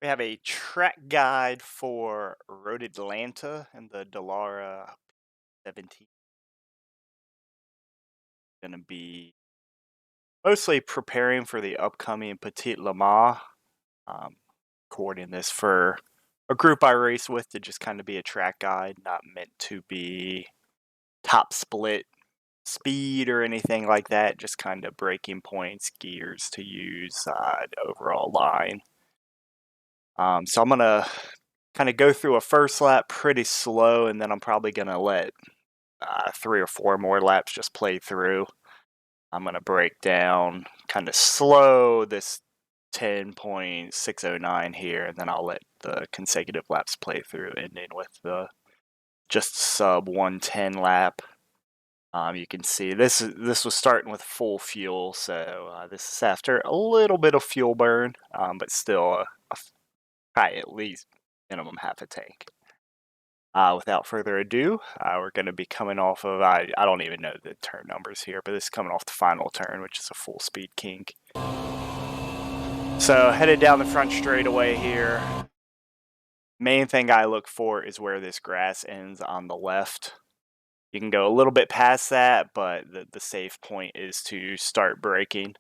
We have a track guide for Road Atlanta and the Dallara 17. Going to be mostly preparing for the upcoming Petit Le Mans. Um, Recording this for a group I race with to just kind of be a track guide, not meant to be top split speed or anything like that. Just kind of braking points, gears to use, overall line. So I'm gonna kind of go through a first lap pretty slow, and then I'm probably gonna let 3 or 4 more laps just play through. I'm gonna break down kind of slow this 10.609 here, and then I'll let the consecutive laps play through, ending with the just sub 110 lap. You can see this was starting with full fuel, so this is after a little bit of fuel burn, but still probably at least minimum half a tank. Without further ado, we're going to be coming off of, I don't even know the turn numbers here, but this is coming off the final turn, which is a full speed kink. So headed down the front straightaway here. Main thing I look for is where this grass ends on the left. You can go a little bit past that, but the safe point is to start braking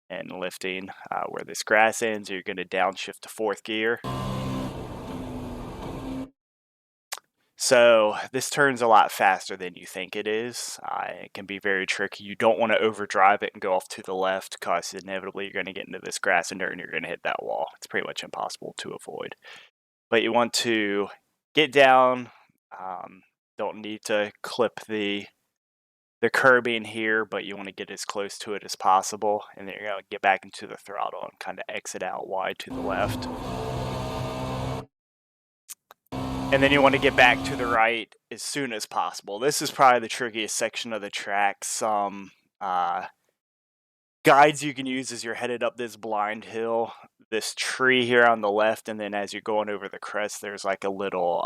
and lifting where this grass ends. You're going to downshift to 4th gear. So this turns a lot faster than you think it is. It can be very tricky. You don't want to overdrive it and go off to the left, because inevitably you're going to get into this grass and dirt and you're going to hit that wall. It's pretty much impossible to avoid. But you want to get down. Don't need to clip the curbing here, but you want to get as close to it as possible. And then you're going to get back into the throttle and kind of exit out wide to the left. And then you want to get back to the right as soon as possible. This is probably the trickiest section of the track. Some guides you can use as you're headed up this blind hill. This tree here on the left, and then as you're going over the crest, there's like a little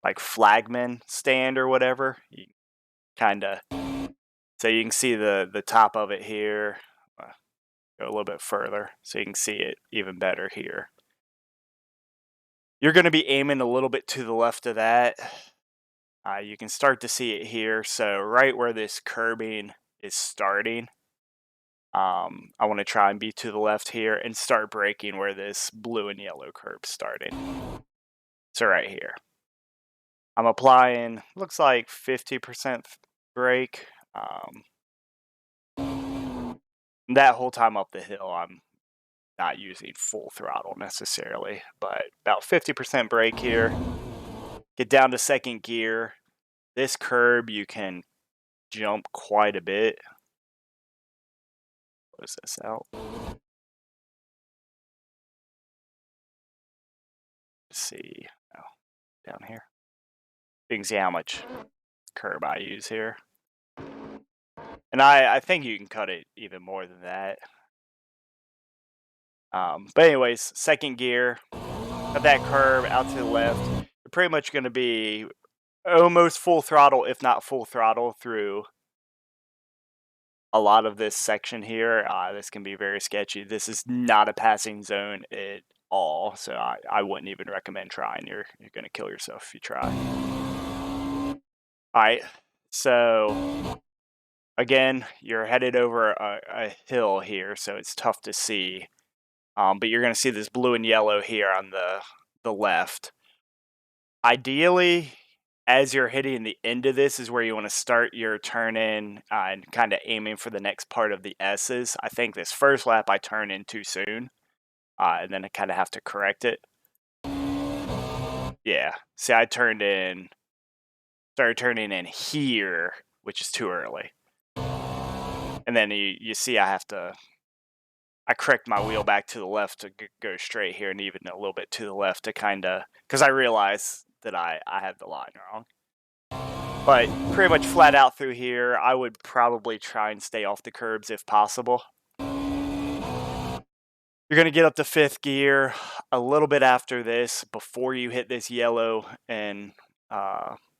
like flagman stand or whatever. You kind of, so you can see the top of it here. Go a little bit further so you can see it even better here. You're going to be aiming a little bit to the left of that. You can start to see it here. So right where this curbing is starting, I want to try and be to the left here and start braking where this blue and yellow curb's starting. So right here. I'm applying, looks like 50% brake. That whole time up the hill, I'm not using full throttle necessarily, but about 50% brake here. Get down to 2nd gear. This curb, you can jump quite a bit. Close this out. Let's see. Oh, down here. You can see how much curb I use here. And I think you can cut it even more than that. But anyways, 2nd gear. Cut that curb out to the left. You're pretty much going to be almost full throttle, if not full throttle, through a lot of this section here. This can be very sketchy. This is not a passing zone at all, so I wouldn't even recommend trying. You're going to kill yourself if you try. All right, so again, you're headed over a hill here, so it's tough to see. But you're going to see this blue and yellow here on the left. Ideally, as you're hitting the end of this is where you want to start your turn in and kind of aiming for the next part of the S's. I think this first lap I turned in too soon, and then I kind of have to correct it. Yeah, see, I started turning in here, which is too early. And then you see I correct my wheel back to the left to go straight here, and even a little bit to the left to kind of, because I realized that I had the line wrong. But pretty much flat out through here, I would probably try and stay off the curbs if possible. You're going to get up to 5th gear a little bit after this. Before you hit this yellow and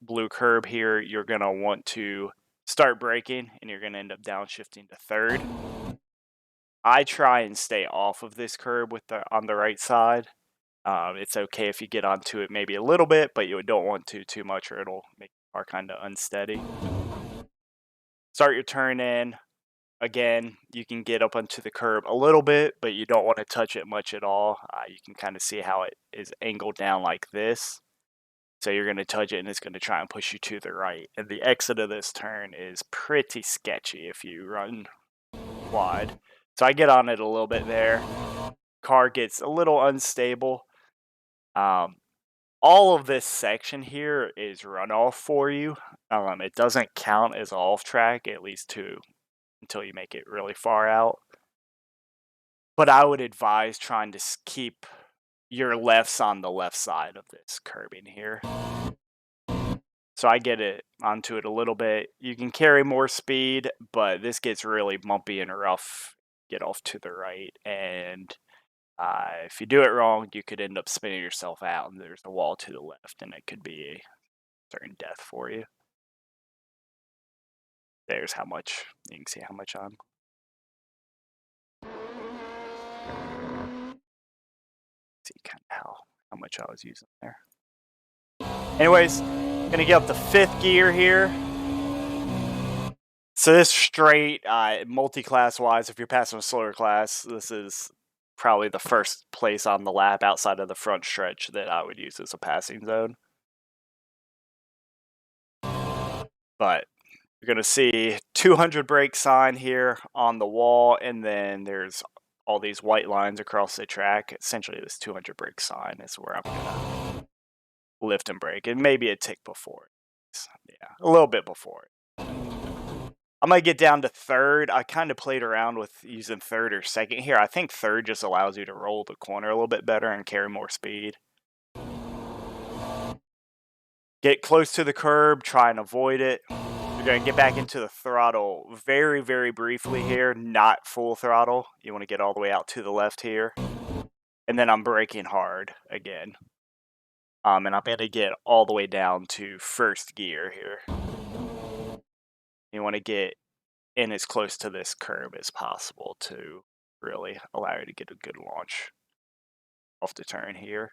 blue curb here, you're going to want to start braking, and you're going to end up downshifting to 3rd. I try and stay off of this curb with on the right side. It's okay if you get onto it maybe a little bit, but you don't want to too much or it'll make the car kind of unsteady. Start your turn in. Again, you can get up onto the curb a little bit, but you don't want to touch it much at all. You can kind of see how it is angled down like this. So you're going to touch it and it's going to try and push you to the right. And the exit of this turn is pretty sketchy if you run wide. So I get on it a little bit there. Car gets a little unstable. All of this section here is runoff for you. It doesn't count as off track, at least until you make it really far out. But I would advise trying to keep your lefts on the left side of this curbing here. So I get it onto it a little bit. You can carry more speed, but this gets really bumpy and rough. Get off to the right, and if you do it wrong, you could end up spinning yourself out, and there's a wall to the left, and it could be a certain death for you. There's how much, you can see how much I'm. See kind of how much I was using there. Anyways, gonna get up to 5th gear here. So this straight, multi-class wise, if you're passing a slower class, this is probably the first place on the lap outside of the front stretch that I would use as a passing zone. But you're going to see 200 brake sign here on the wall, and then there's all these white lines across the track. Essentially, this 200 brake sign is where I'm going to lift and brake, and maybe a tick before it. Yeah, a little bit before it. I'm going to get down to 3rd. I kind of played around with using 3rd or 2nd here. I think 3rd just allows you to roll the corner a little bit better and carry more speed. Get close to the curb, try and avoid it. You're going to get back into the throttle very, very briefly here, not full throttle. You want to get all the way out to the left here. And then I'm braking hard again. And I'm going to get all the way down to 1st gear here. You want to get in as close to this curb as possible to really allow you to get a good launch off the turn here.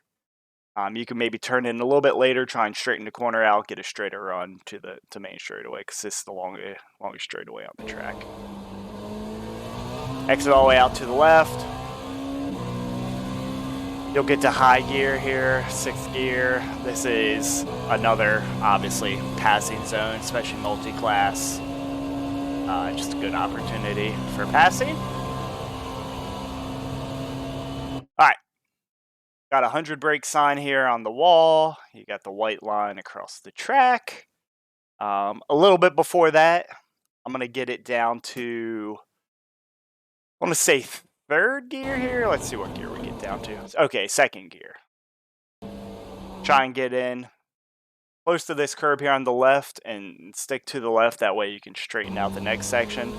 You can maybe turn in a little bit later, try and straighten the corner out, get a straighter run to main straightaway, because this is the longest straightaway on the track. Exit all the way out to the left. You'll get to high gear here, 6th gear. This is another, obviously, passing zone, especially multi-class. Just a good opportunity for passing. All right. Got a 100 brake sign here on the wall. You got the white line across the track. A little bit before that, I'm going to get it down to, I want to say 3rd gear here. Let's see what gear we get down to. Okay, 2nd gear. Try and get in close to this curb here on the left and stick to the left. That way you can straighten out the next section.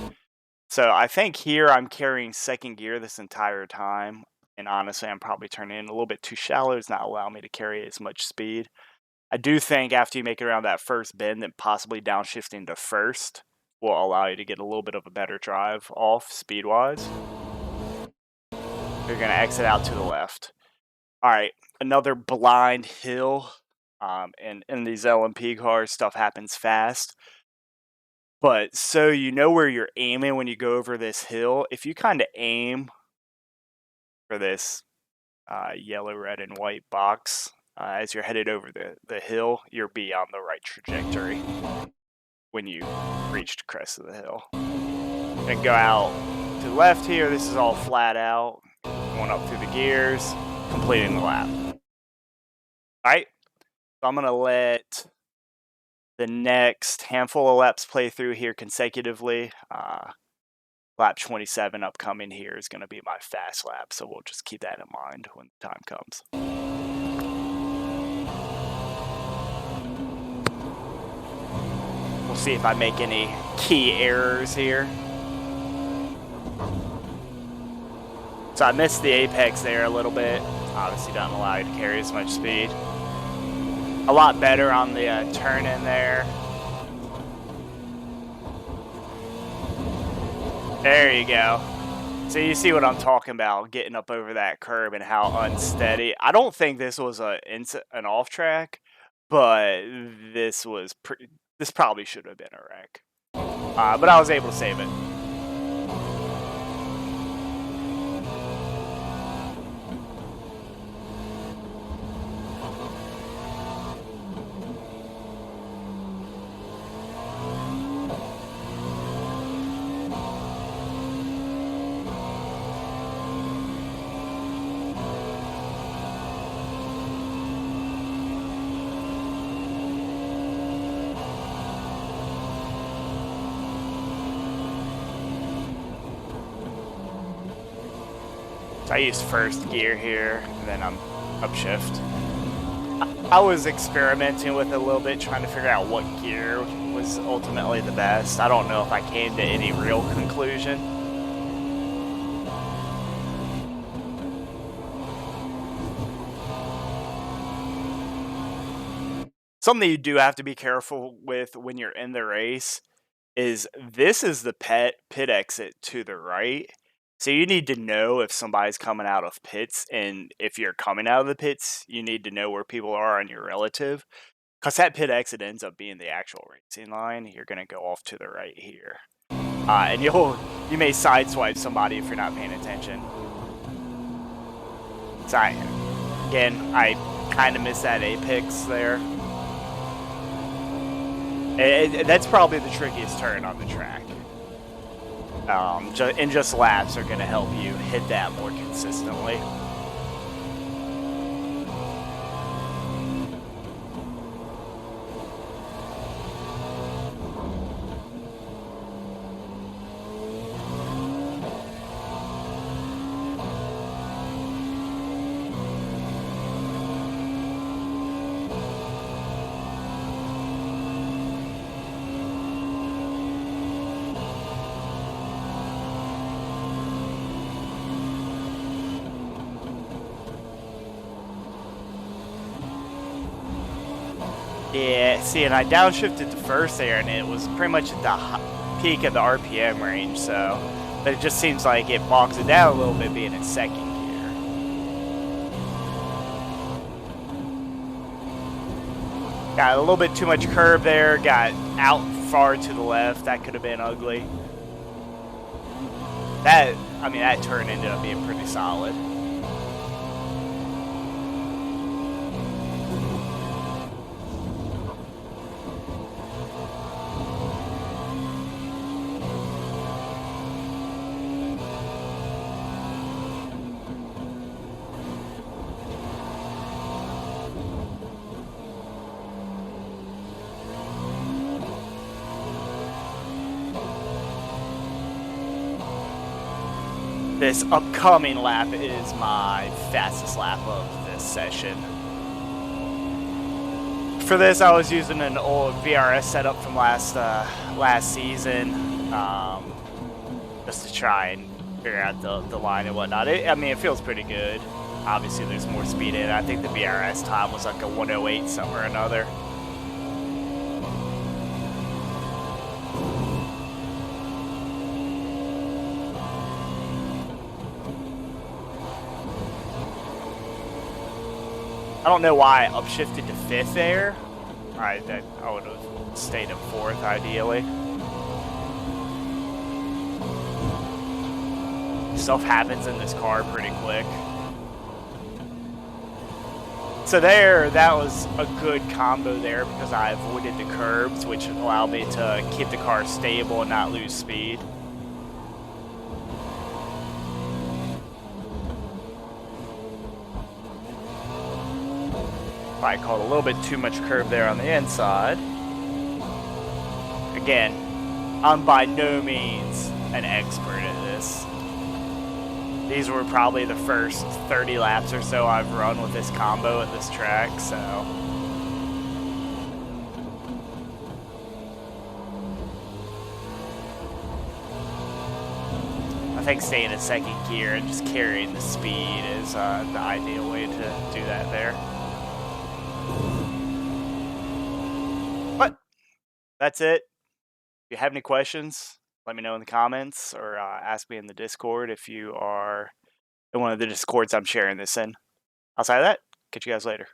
So I think here I'm carrying 2nd gear this entire time. And honestly, I'm probably turning in a little bit too shallow. It's not allowing me to carry as much speed. I do think after you make it around that 1st bend, that possibly downshifting to 1st will allow you to get a little bit of a better drive off speed-wise. You're going to exit out to the left. All right, another blind hill. And in these LMP cars, stuff happens fast. But so you know where you're aiming when you go over this hill. If you kind of aim for this yellow, red, and white box as you're headed over the hill, you'll be on the right trajectory when you reach the crest of the hill. Then go out to the left here. This is all flat out. Going up through the gears, completing the lap. All right. So I'm going to let the next handful of laps play through here consecutively. Lap 27 upcoming here is going to be my fast lap, so we'll just keep that in mind when the time comes. We'll see if I make any key errors here. So I missed the apex there a little bit. Obviously doesn't allow you to carry as much speed. A lot better on the turn in there. There you go. So you see what I'm talking about, getting up over that curb and how unsteady. I don't think this was an off track, but this probably should have been a wreck. But I was able to save it. So I used first gear here, and then I'm upshift. I was experimenting with it a little bit, trying to figure out what gear was ultimately the best. I don't know if I came to any real conclusion. Something you do have to be careful with when you're in the race is this is the pit exit to the right. So you need to know if somebody's coming out of pits, and if you're coming out of the pits, you need to know where people are on your relative. Because that pit exit ends up being the actual racing line. You're going to go off to the right here. And you may sideswipe somebody if you're not paying attention. So I kind of missed that apex there. That's probably the trickiest turn on the track. Just laps are going to help you hit that more consistently. Yeah, see, and I downshifted to first there, and it was pretty much at the peak of the RPM range, so... But it just seems like it bogs it down a little bit being in second gear. Got a little bit too much curve there, got out far to the left. That could have been ugly. That turn ended up being pretty solid. This upcoming lap is my fastest lap of this session. For this, I was using an old VRS setup from last season, just to try and figure out the line and whatnot. It feels pretty good. Obviously, there's more speed in it. I think the VRS time was like a 108 something or another. I don't know why I upshifted to fifth there. I would have stayed in fourth ideally. Stuff happens in this car pretty quick. So that was a good combo there because I avoided the curbs, which allowed me to keep the car stable and not lose speed. I caught a little bit too much curve there on the inside. Again, I'm by no means an expert at this. These were probably the first 30 laps or so I've run with this combo at this track, so... I think staying in second gear and just carrying the speed is the ideal way to do that there. But that's it. If you have any questions, let me know in the comments or ask me in the Discord if you are in one of the Discords I'm sharing this in. Outside of that, catch you guys later.